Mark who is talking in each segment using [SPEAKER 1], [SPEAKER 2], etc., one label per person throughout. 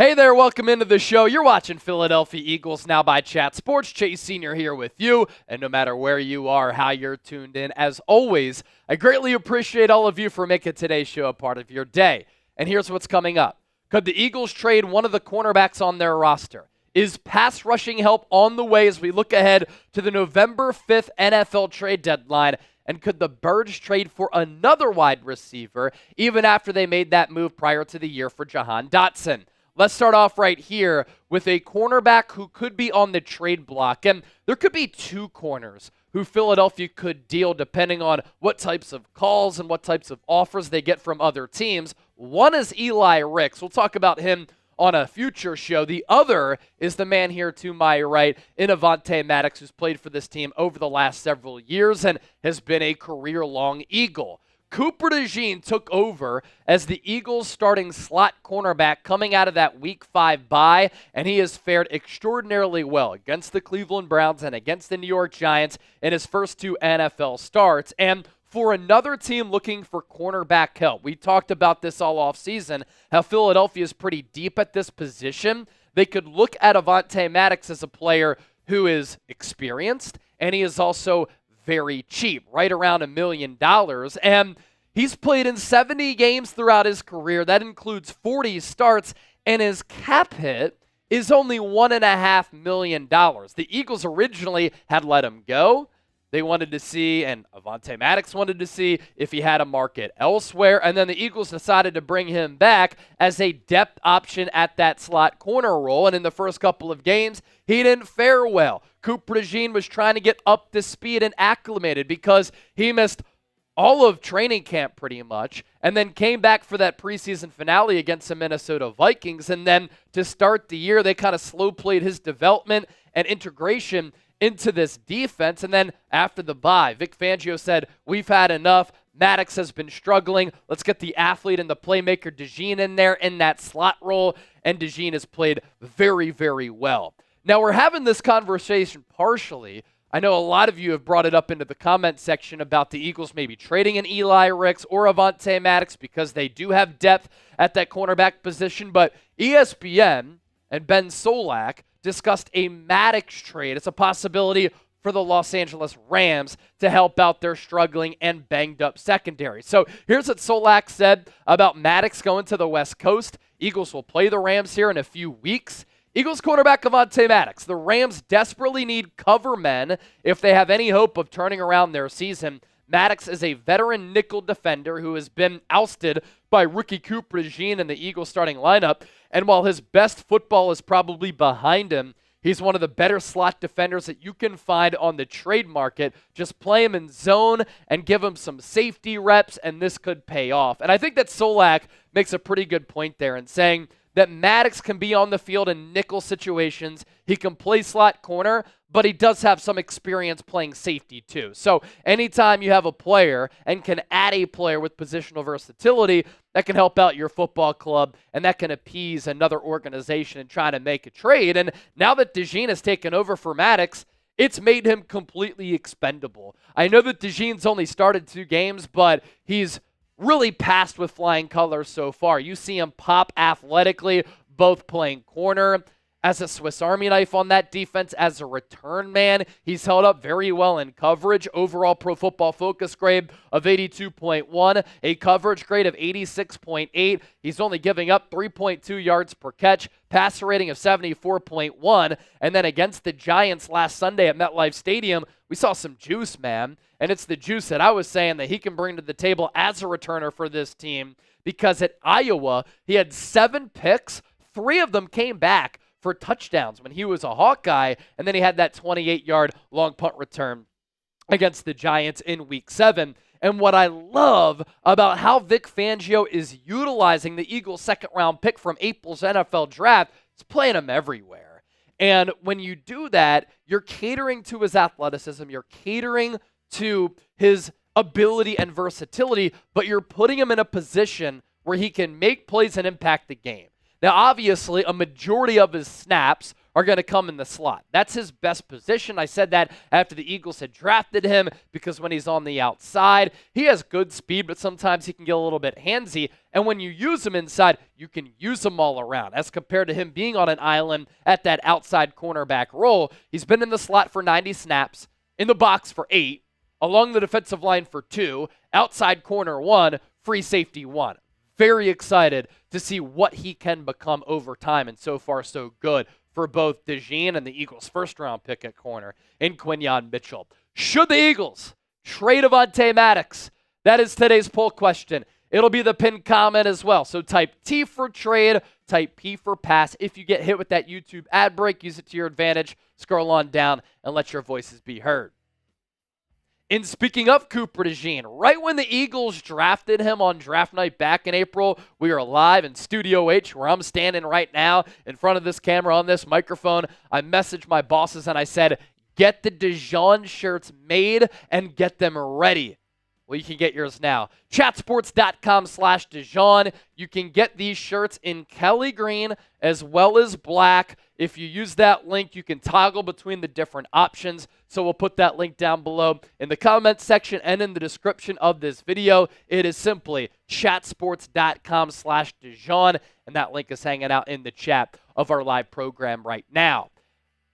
[SPEAKER 1] Hey there, welcome into the show. You're watching Philadelphia Eagles Now by Chat Sports. Chase Sr. here with you, and no matter where you are, how you're tuned in, as always, I greatly appreciate all of you for making today's show a part of your day. And here's what's coming up. Could the Eagles trade one of the cornerbacks on their roster? Is pass rushing help on the way as we look ahead to the November 5th NFL trade deadline? And could the Birds trade for another wide receiver even after they made that move prior to the year for Jahan Dotson? Let's start off right here with a cornerback who could be on the trade block. And there could be two corners who Philadelphia could deal depending on what types of calls and what types of offers they get from other teams. One is Eli Ricks. We'll talk about him on a future show. The other is the man here to my right in Avonte Maddox, who's played for this team over the last several years and has been a career-long Eagle. Cooper DeJean took over as the Eagles' starting slot cornerback coming out of that Week 5 bye, and he has fared extraordinarily well against the Cleveland Browns and against the New York Giants in his first two NFL starts. And for another team looking for cornerback help, we talked about this all offseason, how Philadelphia is pretty deep at this position. They could look at Avonte Maddox as a player who is experienced, and he is also very cheap, right around $1 million. And he's played in 70 games throughout his career. That includes 40 starts, and his cap hit is only $1.5 million. The Eagles originally had let him go. They wanted to see, and Avonte Maddox wanted to see, if he had a market elsewhere. And then the Eagles decided to bring him back as a depth option at that slot corner role. And in the first couple of games, he didn't fare well. Cooper DeJean was trying to get up to speed and acclimated because he missed all of training camp pretty much and then came back for that preseason finale against the Minnesota Vikings. And then to start the year, they kind of slow played his development and integration into this defense. And then after the bye, Vic Fangio said, we've had enough. Maddox has been struggling. Let's get the athlete and the playmaker DeJean in there in that slot role. And DeJean has played very, very well. Now, we're having this conversation partially. I know a lot of you have brought it up into the comment section about the Eagles maybe trading an Eli Ricks or Avonte Maddox because they do have depth at that cornerback position. But ESPN and Ben Solak discussed a Maddox trade. It's a possibility for the Los Angeles Rams to help out their struggling and banged up secondary. So here's what Solak said about Maddox going to the West Coast. Eagles will play the Rams here in a few weeks. Eagles cornerback Avonte Maddox. The Rams desperately need cover men if they have any hope of turning around their season. Maddox is a veteran nickel defender who has been ousted by rookie Cooper DeJean in the Eagles starting lineup. And while his best football is probably behind him, he's one of the better slot defenders that you can find on the trade market. Just play him in zone and give him some safety reps, and this could pay off. And I think that Solak makes a pretty good point there in saying that Maddox can be on the field in nickel situations. He can play slot corner, but he does have some experience playing safety too. So anytime you have a player and can add a player with positional versatility, that can help out your football club and that can appease another organization in trying to make a trade. And now that DeJean has taken over for Maddox, it's made him completely expendable. I know that DeJean's only started 2 games, but he's really passed with flying colors so far. You see him pop athletically, both playing corner, as a Swiss Army knife on that defense, as a return man. He's held up very well in coverage. Overall Pro Football Focus grade of 82.1, a coverage grade of 86.8. He's only giving up 3.2 yards per catch, passer rating of 74.1. And then against the Giants last Sunday at MetLife Stadium, we saw some juice, man. And it's the juice that I was saying that he can bring to the table as a returner for this team, because at Iowa, he had 7 picks. 3 of them came back for touchdowns when he was a Hawkeye, and then he had that 28-yard long punt return against the Giants in Week 7. And what I love about how Vic Fangio is utilizing the Eagles' second-round pick from April's NFL draft is playing him everywhere. And when you do that, you're catering to his athleticism, you're catering to his ability and versatility, but you're putting him in a position where he can make plays and impact the game. Now, obviously, a majority of his snaps are going to come in the slot. That's his best position. I said that after the Eagles had drafted him because when he's on the outside, he has good speed, but sometimes he can get a little bit handsy. And when you use him inside, you can use him all around. As compared to him being on an island at that outside cornerback role, he's been in the slot for 90 snaps, in the box for 8, along the defensive line for 2, outside corner 1, free safety 1. Very excited to see what he can become over time, and so far so good for both DeJean and the Eagles' first-round pick at corner in Quinyon Mitchell. Should the Eagles trade Avonte Maddox? That is today's poll question. It'll be the pinned comment as well. So type T for trade, type P for pass. If you get hit with that YouTube ad break, use it to your advantage. Scroll on down and let your voices be heard. In speaking of Cooper DeJean, right when the Eagles drafted him on draft night back in April, we are live in Studio H, where I'm standing right now in front of this camera on this microphone. I messaged my bosses and I said, get the DeJean shirts made and get them ready. Well, you can get yours now. Chatsports.com/DeJean. You can get these shirts in Kelly green as well as black. If you use that link, you can toggle between the different options. So we'll put that link down below in the comments section and in the description of this video. It is simply chatsports.com/DeJean, and that link is hanging out in the chat of our live program right now.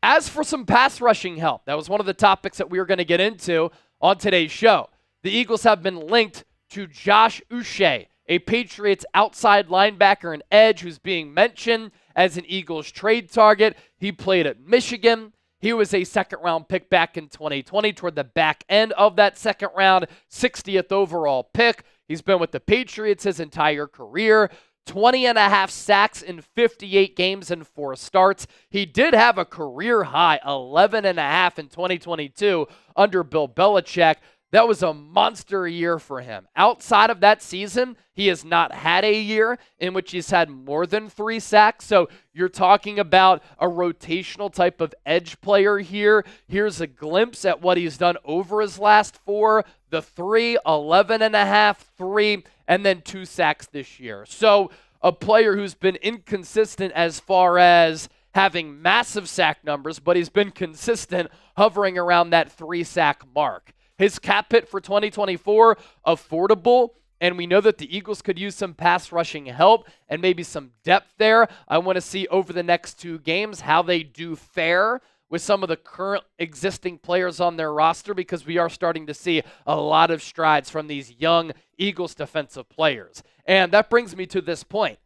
[SPEAKER 1] As for some pass rushing help, that was one of the topics that we were going to get into on today's show. The Eagles have been linked to Josh Uche, a Patriots outside linebacker and edge who's being mentioned as an Eagles trade target. He played at Michigan. He was a second-round pick back in 2020 toward the back end of that second round, 60th overall pick. He's been with the Patriots his entire career. 20.5 sacks in 58 games and 4 starts. He did have a career high 11.5 in 2022 under Bill Belichick. That was a monster year for him. Outside of that season, he has not had a year in which he's had more than 3 sacks. So you're talking about a rotational type of edge player here. Here's a glimpse at what he's done over his last 4, the 3, 11.5, 3, and then 2 sacks this year. So a player who's been inconsistent as far as having massive sack numbers, but he's been consistent hovering around that 3-sack mark. His cap hit for 2024, affordable, and we know that the Eagles could use some pass rushing help and maybe some depth there. I want to see over the next 2 games how they do fare with some of the current existing players on their roster, because we are starting to see a lot of strides from these young Eagles defensive players. And that brings me to this point.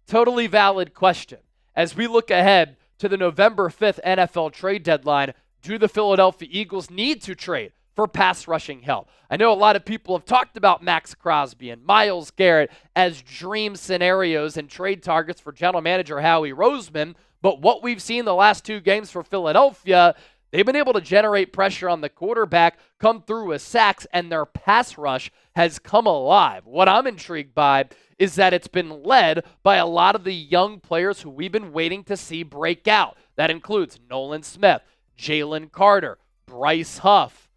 [SPEAKER 1] Totally valid question. As we look ahead to the November 5th NFL trade deadline, do the Philadelphia Eagles need to trade for pass rushing help? I know a lot of people have talked about Max Crosby and Myles Garrett as dream scenarios and trade targets for general manager Howie Roseman, but what we've seen the last 2 games for Philadelphia, they've been able to generate pressure on the quarterback, come through with sacks, and their pass rush has come alive. What I'm intrigued by is that it's been led by a lot of the young players who we've been waiting to see break out. That includes Nolan Smith, Jalen Carter, Bryce Huff.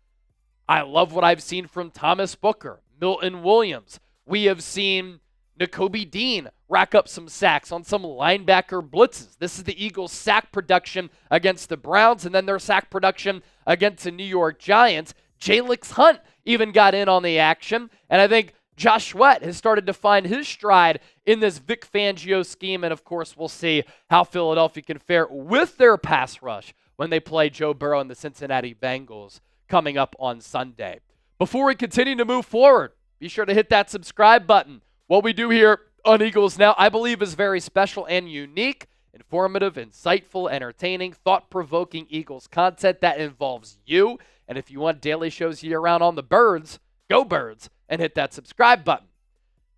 [SPEAKER 1] I love what I've seen from Thomas Booker, Milton Williams. We have seen Nakobe Dean rack up some sacks on some linebacker blitzes. This is the Eagles' sack production against the Browns, and then their sack production against the New York Giants. Jalix Hunt even got in on the action, and I think Josh Uche has started to find his stride in this Vic Fangio scheme, and of course we'll see how Philadelphia can fare with their pass rush when they play Joe Burrow and the Cincinnati Bengals coming up on Sunday. Before we continue to move forward, be sure to hit that subscribe button. What we do here on Eagles Now, I believe, is very special and unique, informative, insightful, entertaining, thought-provoking Eagles content that involves you. And if you want daily shows year-round on the Birds, go Birds, and hit that subscribe button.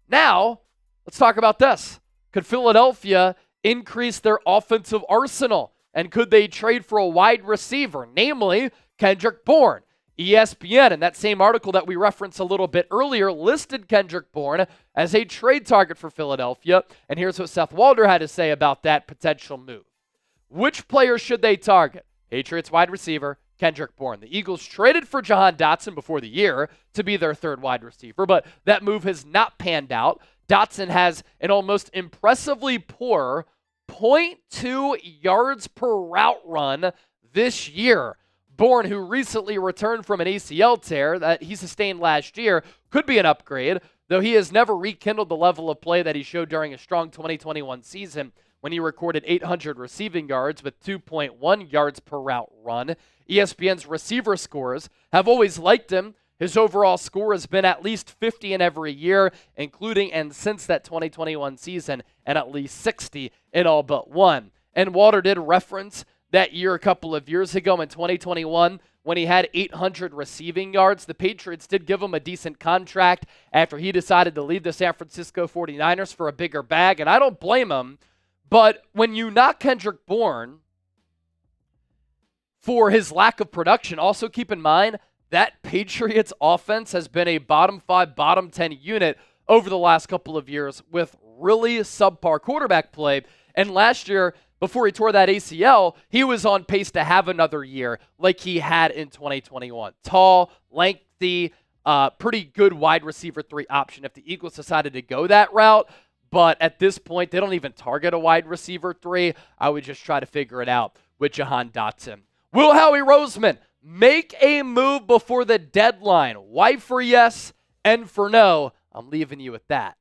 [SPEAKER 1] Now, let's talk about this. Could Philadelphia increase their offensive arsenal? And could they trade for a wide receiver, namely Kendrick Bourne? ESPN, in that same article that we referenced a little bit earlier, listed Kendrick Bourne as a trade target for Philadelphia. And here's what Seth Walder had to say about that potential move. Which player should they target? Patriots wide receiver Kendrick Bourne. The Eagles traded for Jahan Dotson before the year to be their 3rd wide receiver, but that move has not panned out. Dotson has an almost impressively poor 0.2 yards per route run this year. Bourne, who recently returned from an ACL tear that he sustained last year, could be an upgrade, though he has never rekindled the level of play that he showed during a strong 2021 season when he recorded 800 receiving yards with 2.1 yards per route run. ESPN's receiver scores have always liked him. His overall score has been at least 50 in every year, including and since that 2021 season, and at least 60 in all but one. And Walter did reference that year a couple of years ago in 2021 when he had 800 receiving yards. The Patriots did give him a decent contract after he decided to leave the San Francisco 49ers for a bigger bag, and I don't blame him. But when you knock Kendrick Bourne for his lack of production, also keep in mind that Patriots offense has been a bottom 5, bottom 10 unit over the last couple of years with really subpar quarterback play. And last year, before he tore that ACL, he was on pace to have another year like he had in 2021. Tall, lengthy, pretty good wide receiver 3 option if the Eagles decided to go that route. But at this point, they don't even target a wide receiver 3. I would just try to figure it out with Jahan Dotson. Will Howie Roseman make a move before the deadline? Why for yes and for no? I'm leaving you with that.